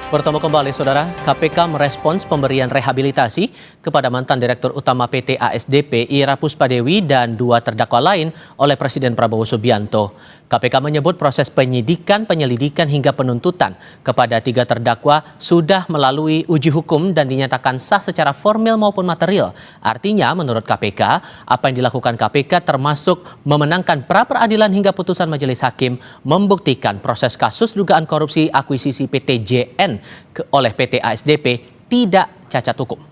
Bertemu kembali, Saudara. KPK merespons pemberian rehabilitasi kepada mantan Direktur Utama PT ASDP Ira Puspadewi dan 2 terdakwa lain oleh Presiden Prabowo Subianto. KPK menyebut proses penyidikan, penyelidikan hingga penuntutan kepada 3 terdakwa sudah melalui uji hukum dan dinyatakan sah secara formil maupun material. Artinya, menurut KPK, apa yang dilakukan KPK termasuk memenangkan pra-peradilan hingga putusan majelis hakim membuktikan proses kasus dugaan korupsi akuisisi PT JN oleh PT ASDP tidak cacat hukum.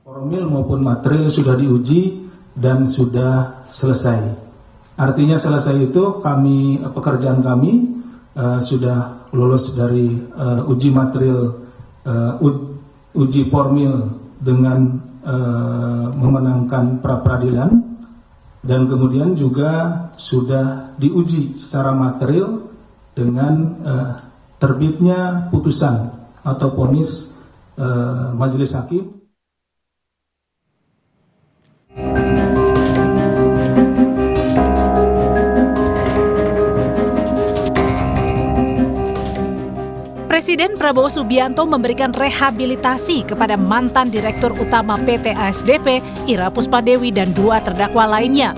Formil maupun material sudah diuji dan sudah selesai. Artinya selesai itu pekerjaan kami sudah lulus dari uji material, uji formil dengan memenangkan pra-peradilan, dan kemudian juga sudah diuji secara material dengan terbitnya putusan atau vonis majelis hakim. Presiden Prabowo Subianto memberikan rehabilitasi kepada mantan Direktur Utama PT ASDP Ira Puspadewi dan 2 terdakwa lainnya.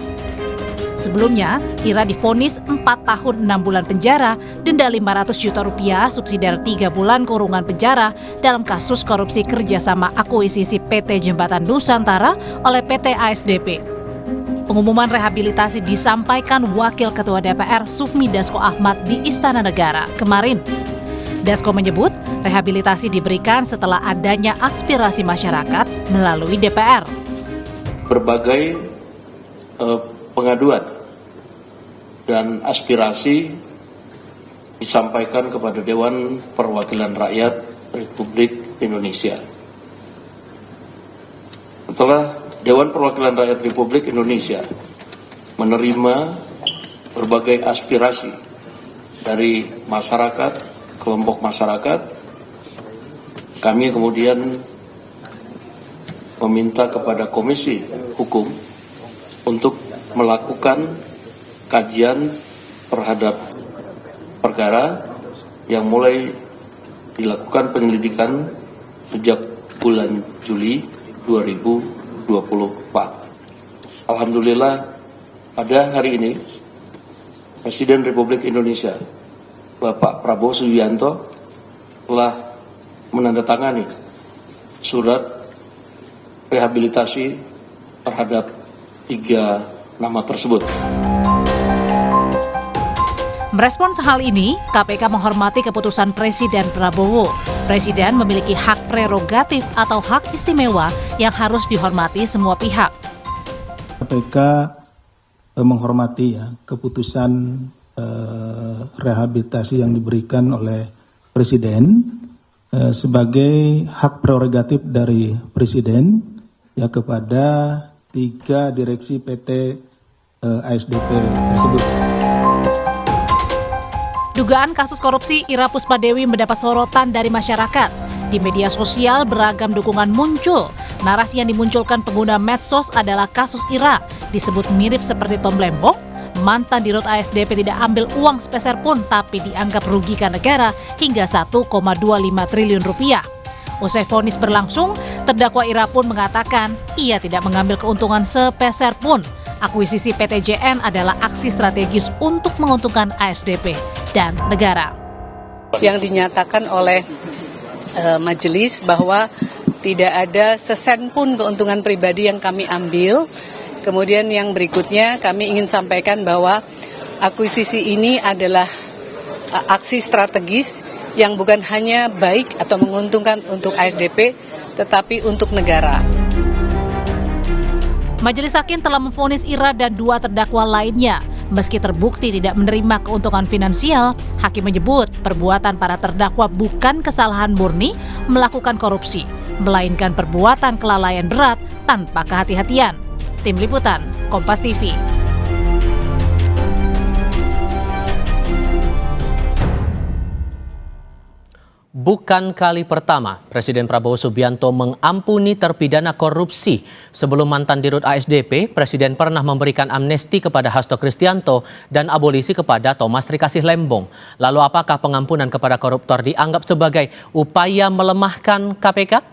Sebelumnya, Ira divonis 4 tahun 6 bulan penjara, denda 500 juta rupiah, subsidiar 3 bulan kurungan penjara dalam kasus korupsi kerjasama akuisisi PT Jembatan Nusantara oleh PT ASDP. Pengumuman rehabilitasi disampaikan Wakil Ketua DPR Sufmi Dasko Ahmad di Istana Negara kemarin. Dasko menyebut rehabilitasi diberikan setelah adanya aspirasi masyarakat melalui DPR. Berbagai pengaduan dan aspirasi disampaikan kepada Dewan Perwakilan Rakyat Republik Indonesia. Setelah Dewan Perwakilan Rakyat Republik Indonesia menerima berbagai aspirasi dari masyarakat, kelompok masyarakat, kami kemudian meminta kepada Komisi Hukum untuk melakukan kajian terhadap perkara yang mulai dilakukan penyelidikan sejak bulan Juli 2024. Alhamdulillah, pada hari ini Presiden Republik Indonesia Bapak Prabowo Subianto telah menandatangani surat rehabilitasi terhadap 3 nama tersebut. Merespons hal ini, KPK menghormati keputusan Presiden Prabowo. Presiden memiliki hak prerogatif atau hak istimewa yang harus dihormati semua pihak. KPK menghormati keputusan rehabilitasi yang diberikan oleh Presiden sebagai hak prerogatif dari Presiden kepada 3 direksi PT ASDP tersebut. Dugaan kasus korupsi Ira Puspadewi mendapat sorotan dari masyarakat. Di media sosial beragam dukungan muncul. Narasi yang dimunculkan pengguna medsos adalah kasus Ira disebut mirip seperti Tom Lembong. Mantan Dirut ASDP tidak ambil uang sepeser pun tapi dianggap rugikan negara hingga 1,25 triliun rupiah. Usai vonis berlangsung, terdakwa Ira pun mengatakan ia tidak mengambil keuntungan sepeser pun. Akuisisi PT JN adalah aksi strategis untuk menguntungkan ASDP dan negara. Yang dinyatakan oleh majelis bahwa tidak ada sesen pun keuntungan pribadi yang kami ambil. Kemudian yang berikutnya kami ingin sampaikan bahwa akuisisi ini adalah aksi strategis yang bukan hanya baik atau menguntungkan untuk ASDP, tetapi untuk negara. Majelis Hakim telah memvonis Ira dan 2 terdakwa lainnya. Meski terbukti tidak menerima keuntungan finansial, Hakim menyebut perbuatan para terdakwa bukan kesalahan murni melakukan korupsi, melainkan perbuatan kelalaian berat tanpa kehati-hatian. Tim Liputan, Kompas TV. bukan kali pertama Presiden Prabowo Subianto mengampuni terpidana korupsi. Sebelum mantan Dirut ASDP, Presiden pernah memberikan amnesti kepada Hasto Kristianto dan abolisi kepada Thomas Trikasih Lembong. Lalu apakah pengampunan kepada koruptor dianggap sebagai upaya melemahkan KPK?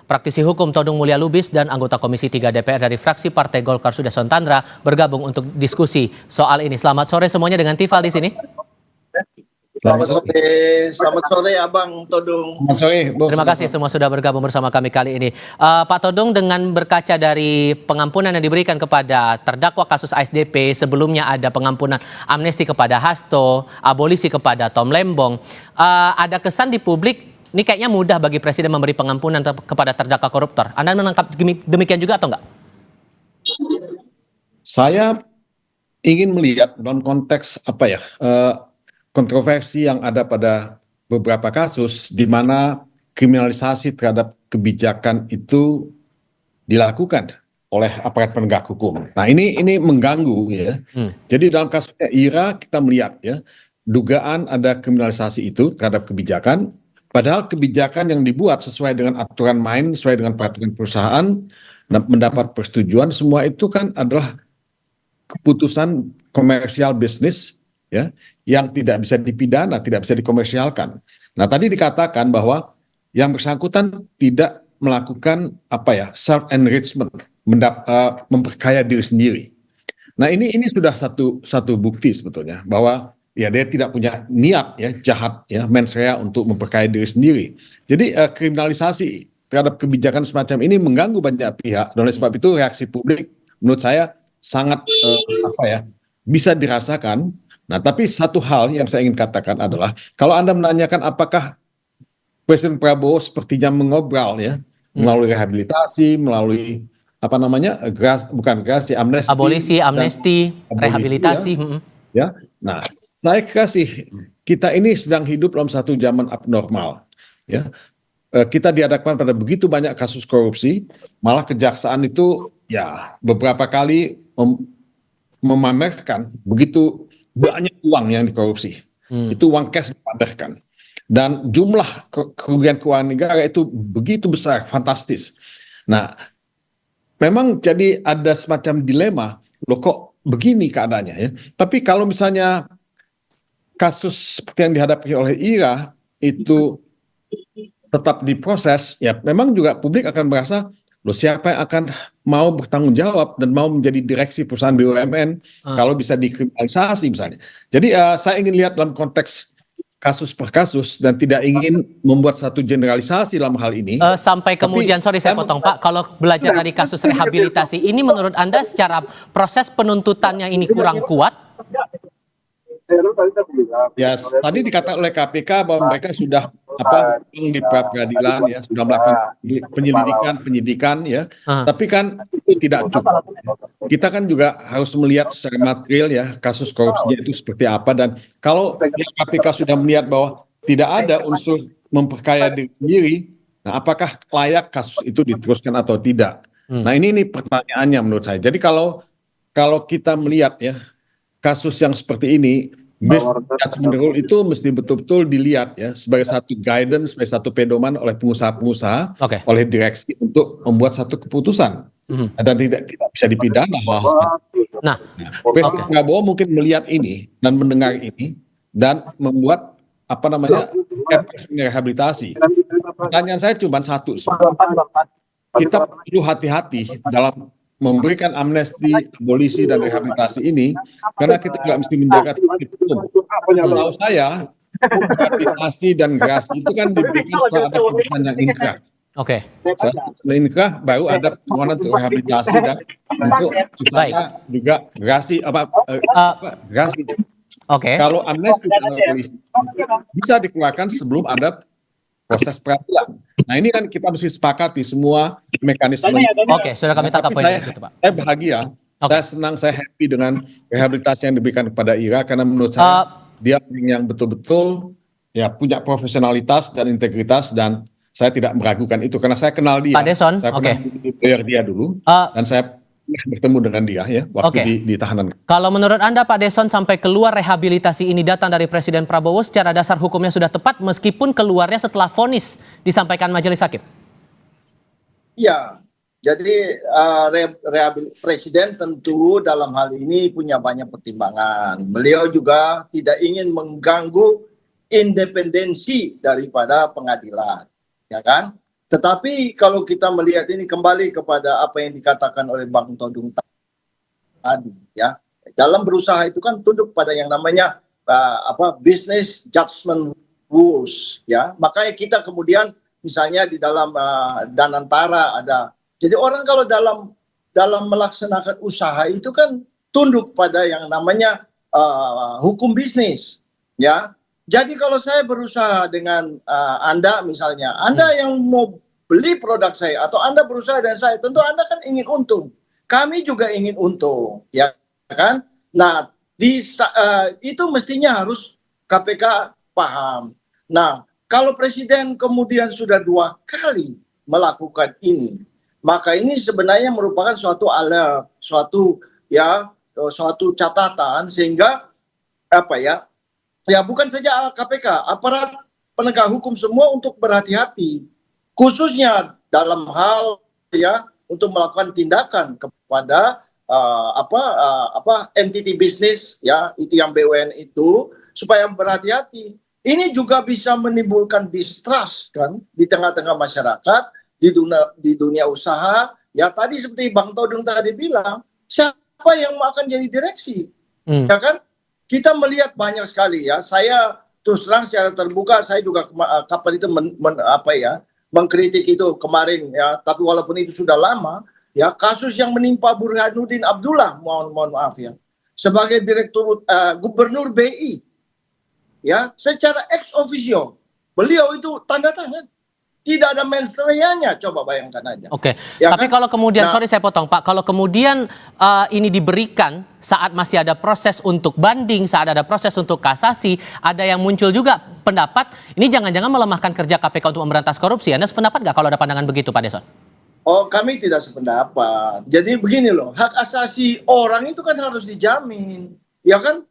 Praktisi hukum Todung Mulya Lubis dan anggota Komisi 3 DPR dari fraksi Partai Golkar Sudha Sonttandra bergabung untuk diskusi soal ini. Selamat sore semuanya dengan Tifal di sini. Selamat sore Abang Todung. Selamat sore, Bos. Terima kasih semua sudah bergabung bersama kami kali ini. Pak Todung, dengan berkaca dari pengampunan yang diberikan kepada terdakwa kasus ASDP, sebelumnya ada pengampunan amnesti kepada Hasto, abolisi kepada Tom Lembong. Ada kesan di publik, ini kayaknya mudah bagi Presiden memberi pengampunan kepada terdakwa koruptor. Anda menangkap demikian juga atau enggak? Saya ingin melihat dalam konteks kontroversi yang ada pada beberapa kasus di mana kriminalisasi terhadap kebijakan itu dilakukan oleh aparat penegak hukum. Nah, ini mengganggu ya. Jadi dalam kasusnya Ira kita melihat ya, dugaan ada kriminalisasi itu terhadap kebijakan, padahal kebijakan yang dibuat sesuai dengan aturan main, sesuai dengan peraturan perusahaan, mendapat persetujuan, semua itu kan adalah keputusan komersial bisnis ya, yang tidak bisa dipidana, tidak bisa dikomersialkan. Nah, tadi dikatakan bahwa yang bersangkutan tidak melakukan self enrichment, memperkaya diri sendiri. Nah, ini sudah satu bukti sebetulnya bahwa ya dia tidak punya niat ya jahat ya mens rea untuk memperkaya diri sendiri. Jadi kriminalisasi terhadap kebijakan semacam ini mengganggu banyak pihak. Dan oleh sebab itu reaksi publik menurut saya sangat bisa dirasakan. Nah, tapi satu hal yang saya ingin katakan adalah kalau Anda menanyakan apakah Presiden Prabowo sepertinya mengobrol ya melalui rehabilitasi, melalui amnesti, rehabilitasi. Ya. Nah, saya kira sih kita ini sedang hidup dalam satu zaman abnormal. Ya, kita dihadapkan pada begitu banyak kasus korupsi, malah kejaksaan itu ya beberapa kali memamerkan begitu banyak uang yang dikorupsi. Itu uang cash dipamerkan. Dan jumlah kerugian keuangan negara itu begitu besar, fantastis. Nah, memang jadi ada semacam dilema, loh kok begini keadaannya ya. Tapi kalau misalnya kasus seperti yang dihadapi oleh Ira itu tetap diproses, ya memang juga publik akan merasa, loh siapa yang akan mau bertanggung jawab dan mau menjadi direksi perusahaan BUMN kalau bisa dikriminalisasi misalnya. Jadi saya ingin lihat dalam konteks kasus per kasus dan tidak ingin membuat satu generalisasi dalam hal ini. Sampai kemudian, sorry saya potong Pak, kalau belajar dari kasus rehabilitasi ini menurut Anda secara proses penuntutannya ini kurang kuat? Ya, tadi dikatakan oleh KPK bahwa mereka sudah di pra-peradilan ya, sudah melakukan penyidikan ya. Tapi kan itu tidak cukup. Kita kan juga harus melihat secara material ya kasus korupsinya itu seperti apa, dan kalau KPK sudah melihat bahwa tidak ada unsur memperkaya diri sendiri, nah apakah layak kasus itu diteruskan atau tidak? Nah, ini pertanyaannya menurut saya. Jadi kalau kita melihat ya kasus yang seperti ini, judgment rule itu mesti betul-betul dilihat ya sebagai satu guidance, sebagai satu pedoman oleh pengusaha-pengusaha, oleh direksi untuk membuat satu keputusan dan tidak bisa dipidana. Nah, Presiden Prabowo mungkin melihat ini dan mendengar ini dan membuat rehabilitasi. Pertanyaan saya cuma satu, kita perlu hati-hati dalam memberikan amnesti, abolisi, dan rehabilitasi ini, karena kita juga mesti menjaga hukum. Kalau saya, rehabilitasi dan gerasi itu kan diberikan setelah ada putusan yang inkrah. Setelah inkrah baru ada permohonan untuk rehabilitasi dan untuk juga gerasi gerasi. Kalau amnesti dan abolisi bisa dikeluarkan sebelum ada proses peradilan. Nah, ini kan kita mesti sepakati semua mekanisme. Sudah kami tangkap poin itu, Pak. Saya bahagia, saya senang, saya happy dengan rehabilitasi yang diberikan kepada Ira, karena menurut saya dia yang betul-betul ya punya profesionalitas dan integritas, dan saya tidak meragukan itu karena saya kenal dia. Pak Deson, saya pernah dia dulu, dan saya bertemu dengan dia ya waktu Oke. di tahanan. Kalau menurut Anda Pak Deson sampai keluar rehabilitasi ini datang dari Presiden Prabowo secara dasar hukumnya sudah tepat meskipun keluarnya setelah vonis disampaikan majelis hakim? Ya, jadi Presiden tentu dalam hal ini punya banyak pertimbangan. Beliau juga tidak ingin mengganggu independensi daripada pengadilan, ya kan? Tetapi kalau kita melihat ini kembali kepada apa yang dikatakan oleh Bang Todung tadi, ya, dalam berusaha itu kan tunduk pada yang namanya business judgment rules, ya. Makanya kita kemudian misalnya di dalam Danantara ada. Jadi orang kalau dalam melaksanakan usaha itu kan tunduk pada yang namanya hukum bisnis, ya. Jadi kalau saya berusaha dengan Anda misalnya, Anda yang mau beli produk saya atau Anda berusaha dengan saya, tentu Anda kan ingin untung. Kami juga ingin untung, ya kan? Nah, itu mestinya harus KPK paham. Nah, kalau Presiden kemudian sudah 2 kali melakukan ini, maka ini sebenarnya merupakan suatu alert, suatu catatan sehingga bukan saja KPK, aparat penegak hukum semua untuk berhati-hati, khususnya dalam hal untuk melakukan tindakan kepada entity bisnis itu yang BUMN itu supaya berhati-hati. Ini juga bisa menimbulkan distrust kan di tengah-tengah masyarakat, di dunia usaha. Ya tadi seperti Bang Todung tadi bilang, siapa yang akan jadi direksi? Ya kan? Kita melihat banyak sekali ya. Saya terus terang secara terbuka, saya juga kapan itu mengkritik itu kemarin ya. Tapi walaupun itu sudah lama, ya kasus yang menimpa Burhanuddin Abdullah, mohon maaf ya, sebagai direktur gubernur BI, ya secara ex officio beliau itu tanda tangan. Tidak ada mens reanya, coba bayangkan aja. Oke, ya tapi kan? kalau kemudian, sorry saya potong Pak, kalau kemudian ini diberikan saat masih ada proses untuk banding, saat ada proses untuk kasasi, ada yang muncul juga pendapat, ini jangan-jangan melemahkan kerja KPK untuk memberantas korupsi. Anda sependapat nggak kalau ada pandangan begitu Pak Deson? Oh, kami tidak sependapat. Jadi begini loh, hak asasi orang itu kan harus dijamin. Ya kan?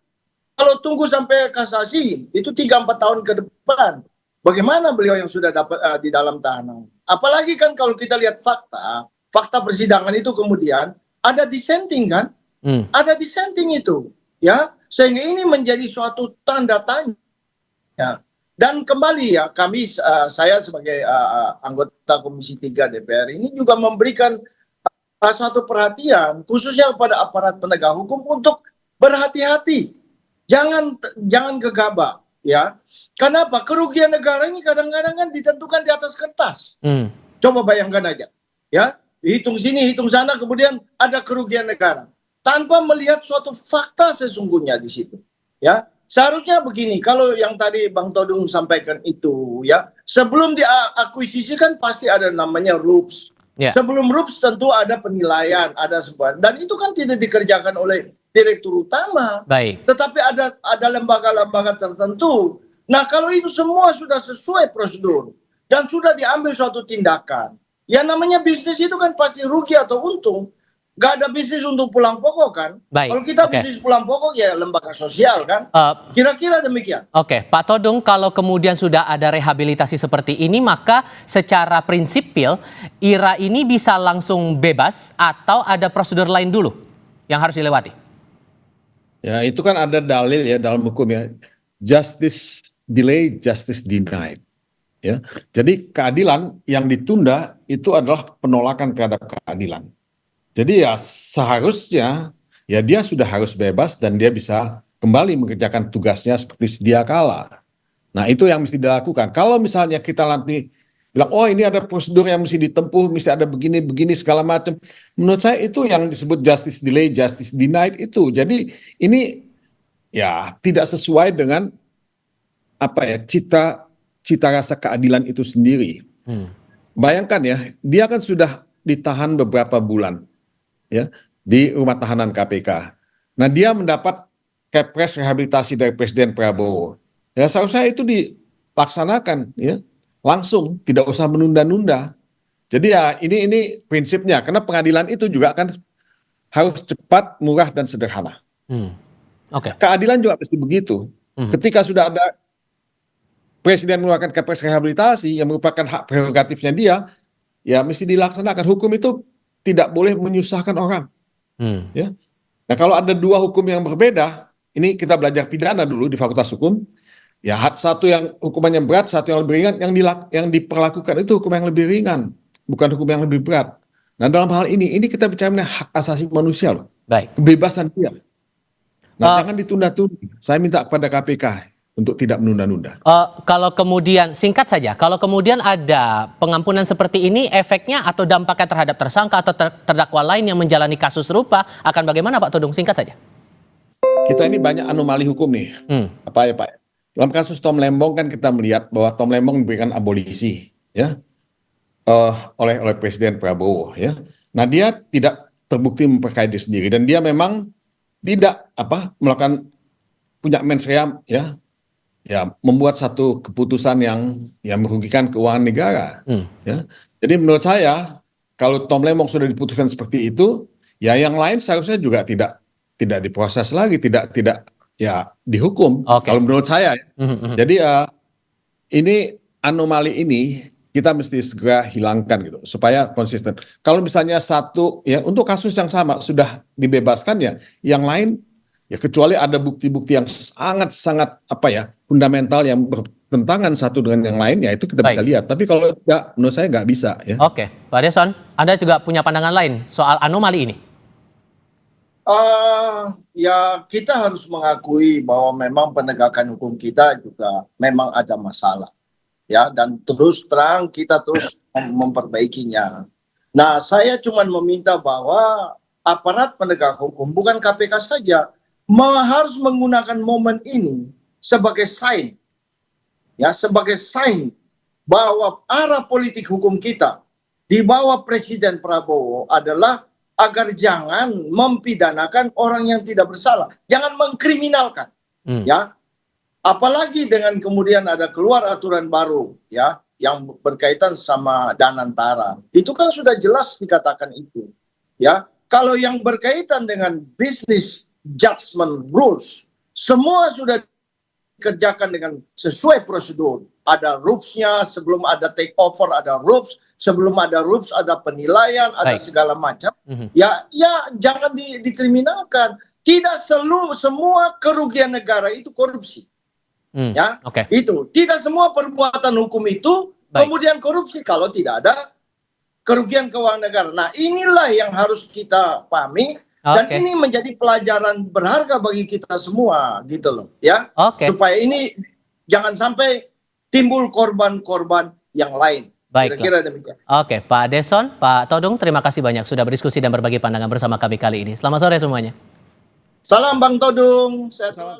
Kalau tunggu sampai kasasi, itu 3-4 tahun ke depan. Bagaimana beliau yang sudah dapat di dalam tahanan? Apalagi kan kalau kita lihat fakta persidangan itu kemudian ada dissenting kan? Ada dissenting itu, ya. Sehingga ini menjadi suatu tanda tanya. Ya. Dan kembali ya, saya sebagai anggota Komisi 3 DPR ini juga memberikan suatu perhatian khususnya kepada aparat penegak hukum untuk berhati-hati. Jangan gegabah. Ya, kenapa? Kerugian negara ini kadang-kadang kan ditentukan di atas kertas. Coba bayangkan aja, ya, hitung sini, hitung sana, kemudian ada kerugian negara tanpa melihat suatu fakta sesungguhnya di situ. Ya, seharusnya begini. Kalau yang tadi Bang Todung sampaikan itu, ya, sebelum diakuisisi kan pasti ada namanya RUPS. Yeah. Sebelum RUPS tentu ada penilaian, ada sebuah, dan itu kan tidak dikerjakan oleh direktur utama. Baik. Tetapi ada lembaga-lembaga tertentu. Nah, kalau itu semua sudah sesuai prosedur dan sudah diambil suatu tindakan, yang namanya bisnis itu kan pasti rugi atau untung. Gak ada bisnis untuk pulang pokok kan? Baik. Kalau kita bisnis pulang pokok ya lembaga sosial kan? Kira-kira demikian. Oke, Pak Todung, kalau kemudian sudah ada rehabilitasi seperti ini, maka secara prinsipil IRA ini bisa langsung bebas atau ada prosedur lain dulu yang harus dilewati? Ya, itu kan ada dalil ya dalam hukum ya. Justice delay, justice denied. Ya. Jadi keadilan yang ditunda itu adalah penolakan terhadap keadilan. Jadi ya seharusnya ya dia sudah harus bebas dan dia bisa kembali mengerjakan tugasnya seperti sedia kala. Nah, itu yang mesti dilakukan. Kalau misalnya kita nanti bilang, oh ini ada prosedur yang mesti ditempuh, mesti ada begini-begini segala macam. Menurut saya itu yang disebut justice delay, justice denied itu. Jadi ini ya tidak sesuai dengan cita rasa keadilan itu sendiri. Bayangkan ya, dia kan sudah ditahan beberapa bulan ya di rumah tahanan KPK. Nah, dia mendapat kepres rehabilitasi dari Presiden Prabowo. Ya seharusnya itu dilaksanakan ya. Langsung, tidak usah menunda-nunda. Jadi ya ini prinsipnya, karena pengadilan itu juga akan harus cepat, murah, dan sederhana. Oke. Keadilan juga pasti begitu. Ketika sudah ada Presiden mengeluarkan Kepres rehabilitasi yang merupakan hak prerogatifnya dia, ya mesti dilaksanakan. Hukum itu tidak boleh menyusahkan orang. Ya. Nah, kalau ada dua hukum yang berbeda, ini kita belajar pidana dulu di Fakultas Hukum. Ya, satu yang hukumannya berat, satu yang lebih ringan, yang diperlakukan itu hukum yang lebih ringan, bukan hukum yang lebih berat. Nah, dalam hal ini kita bicara mengenai hak asasi manusia loh. Baik. Kebebasan dia. Nah, jangan ditunda-tunda. Saya minta kepada KPK untuk tidak menunda-nunda. Kalau kemudian, singkat saja, kalau kemudian ada pengampunan seperti ini, efeknya atau dampaknya terhadap tersangka atau terdakwa lain yang menjalani kasus serupa akan bagaimana Pak Todung? Singkat saja. Kita ini banyak anomali hukum nih. Apa ya Pak? Dalam kasus Tom Lembong kan kita melihat bahwa Tom Lembong diberikan abolisi, ya, oleh Presiden Prabowo, ya. Nah, dia tidak terbukti memperkaya diri sendiri dan dia memang tidak melakukan punya mens rea, ya membuat satu keputusan yang merugikan keuangan negara. Ya. Jadi menurut saya kalau Tom Lembong sudah diputuskan seperti itu, ya yang lain seharusnya juga tidak diproses lagi, tidak ya dihukum. Kalau menurut saya. Jadi ini anomali ini kita mesti segera hilangkan gitu supaya konsisten. Kalau misalnya satu ya untuk kasus yang sama sudah dibebaskan ya, yang lain ya kecuali ada bukti-bukti yang sangat fundamental yang bertentangan satu dengan yang lain, ya itu kita bisa lihat. Tapi kalau tidak, menurut saya nggak bisa. Ya. Oke, Pak Deson, Anda juga punya pandangan lain soal anomali ini? Ya kita harus mengakui bahwa memang penegakan hukum kita juga memang ada masalah. Ya, dan terus terang kita terus memperbaikinya. Nah, saya cuma meminta bahwa aparat penegak hukum, bukan KPK saja, harus menggunakan momen ini sebagai sign, ya, sebagai sign bahwa arah politik hukum kita di bawah Presiden Prabowo adalah agar jangan mempidanakan orang yang tidak bersalah, jangan mengkriminalkan, ya. Apalagi dengan kemudian ada keluar aturan baru, ya, yang berkaitan sama Danantara, itu kan sudah jelas dikatakan itu, ya. Kalau yang berkaitan dengan business judgment rules, semua sudah dikerjakan dengan sesuai prosedur. Ada rules-nya, sebelum ada take over ada rules, sebelum ada rules ada penilaian, ada segala macam. Ya jangan dikriminalkan. Tidak semua kerugian negara itu korupsi. Ya, itu tidak semua perbuatan hukum itu kemudian korupsi kalau tidak ada kerugian keuangan negara. Nah, inilah yang harus kita pahami dan ini menjadi pelajaran berharga bagi kita semua, gitu loh, ya. Supaya ini jangan sampai timbul korban-korban yang lain. Kira-kira demikian. Oke, Pak Deson, Pak Todung, terima kasih banyak sudah berdiskusi dan berbagi pandangan bersama kami kali ini. Selamat sore semuanya. Salam Bang Todung. Sehat selalu.